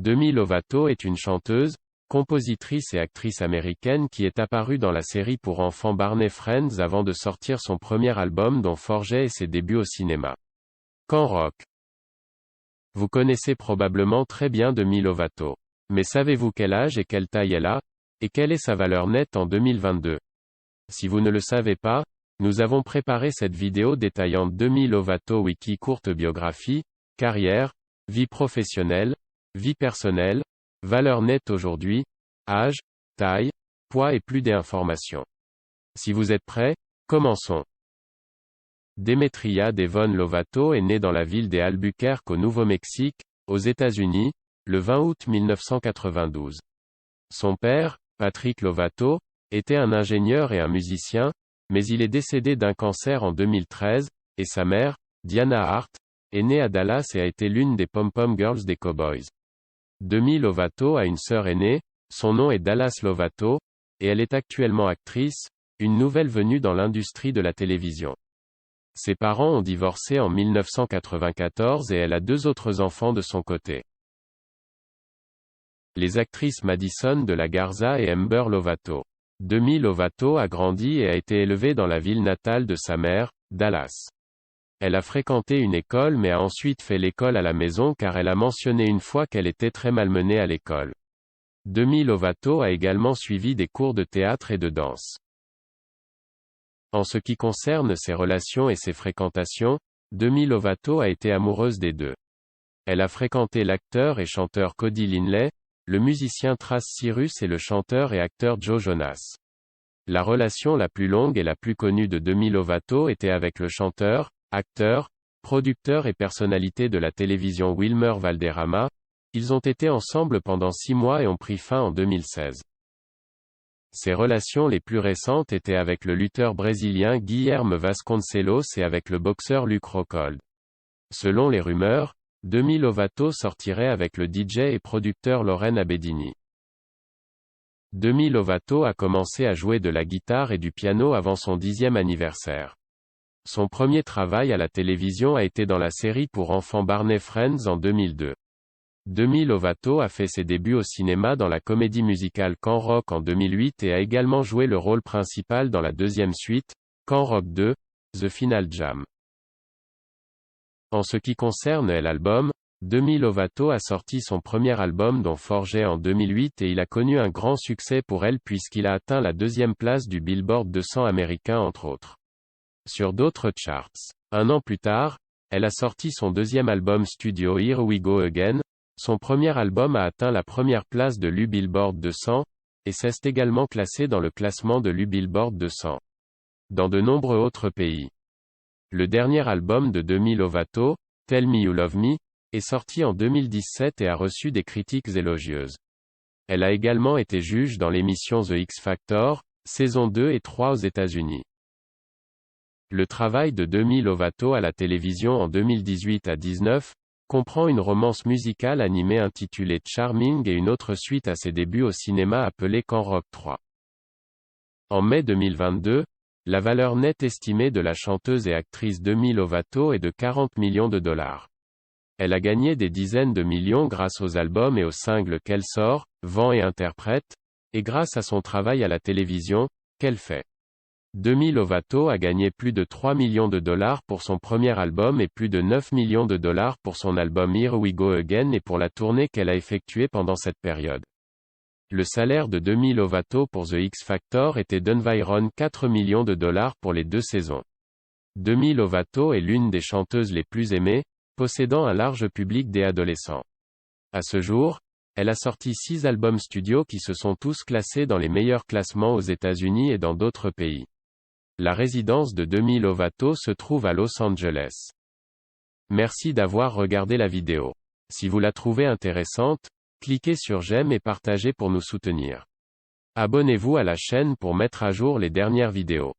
Demi Lovato est une chanteuse, compositrice et actrice américaine qui est apparue dans la série pour enfants Barney Friends avant de sortir son premier album dont forgeait ses débuts au cinéma. Camp Rock. Vous connaissez probablement très bien Demi Lovato. Mais savez-vous quel âge et quelle taille elle a, et quelle est sa valeur nette en 2022? Si vous ne le savez pas, nous avons préparé cette vidéo détaillant Demi Lovato Wiki courte biographie, carrière, vie professionnelle, vie personnelle, valeur nette aujourd'hui, âge, taille, poids et plus d'informations. Si vous êtes prêts, commençons. Demetria Devon Lovato est née dans la ville d'Albuquerque au Nouveau-Mexique, aux États-Unis, le 20 août 1992. Son père, Patrick Lovato, était un ingénieur et un musicien, mais il est décédé d'un cancer en 2013, et sa mère, Diana Hart, est née à Dallas et a été l'une des pom-pom girls des Cowboys. Demi Lovato a une sœur aînée, son nom est Dallas Lovato, et elle est actuellement actrice, une nouvelle venue dans l'industrie de la télévision. Ses parents ont divorcé en 1994 et elle a 2 autres enfants de son côté. Les actrices Madison de la Garza et Amber Lovato. Demi Lovato a grandi et a été élevée dans la ville natale de sa mère, Dallas. Elle a fréquenté une école mais a ensuite fait l'école à la maison car elle a mentionné une fois qu'elle était très malmenée à l'école. Demi Lovato a également suivi des cours de théâtre et de danse. En ce qui concerne ses relations et ses fréquentations, Demi Lovato a été amoureuse des deux. Elle a fréquenté l'acteur et chanteur Cody Linley, le musicien Trace Cyrus et le chanteur et acteur Joe Jonas. La relation la plus longue et la plus connue de Demi Lovato était avec le chanteur, acteur, producteur et personnalité de la télévision Wilmer Valderrama. Ils ont été ensemble pendant 6 mois et ont pris fin en 2016. Ses relations les plus récentes étaient avec le lutteur brésilien Guilherme Vasconcelos et avec le boxeur Luke Rockhold. Selon les rumeurs, Demi Lovato sortirait avec le DJ et producteur Loren Abedini. Demi Lovato a commencé à jouer de la guitare et du piano avant son 10e anniversaire. Son premier travail à la télévision a été dans la série pour enfants Barney Friends en 2002. Demi Lovato a fait ses débuts au cinéma dans la comédie musicale Camp Rock en 2008 et a également joué le rôle principal dans la 2e suite, Camp Rock 2, The Final Jam. En ce qui concerne l'album, Demi Lovato a sorti son premier album dont Forget en 2008 et il a connu un grand succès pour elle puisqu'il a atteint la 2e place du Billboard 200 américain entre autres. Sur d'autres charts. Un an plus tard, elle a sorti son 2e album studio Here We Go Again. Son premier album a atteint la 1re place de l'U-Billboard 200, et s'est également classé dans le classement de l'U-Billboard 200. Dans de nombreux autres pays. Le dernier album de Demi Lovato, Tell Me You Love Me, est sorti en 2017 et a reçu des critiques élogieuses. Elle a également été juge dans l'émission The X Factor, saison 2 et 3 aux États-Unis. Le travail de Demi Lovato à la télévision en 2018 à 19, comprend une romance musicale animée intitulée Charming et une autre suite à ses débuts au cinéma appelée Camp Rock 3. En mai 2022, la valeur nette estimée de la chanteuse et actrice Demi Lovato est de 40 millions de dollars. Elle a gagné des dizaines de millions grâce aux albums et aux singles qu'elle sort, vend et interprète, et grâce à son travail à la télévision, qu'elle fait. Demi Lovato a gagné plus de 3 millions de dollars pour son premier album et plus de 9 millions de dollars pour son album Here We Go Again et pour la tournée qu'elle a effectuée pendant cette période. Le salaire de Demi Lovato pour The X Factor était d'environ 4 millions de dollars pour les 2 saisons. Demi Lovato est l'une des chanteuses les plus aimées, possédant un large public des adolescents. À ce jour, elle a sorti 6 albums studio qui se sont tous classés dans les meilleurs classements aux États-Unis et dans d'autres pays. La résidence de Demi Lovato se trouve à Los Angeles. Merci d'avoir regardé la vidéo. Si vous la trouvez intéressante, cliquez sur j'aime et partagez pour nous soutenir. Abonnez-vous à la chaîne pour mettre à jour les dernières vidéos.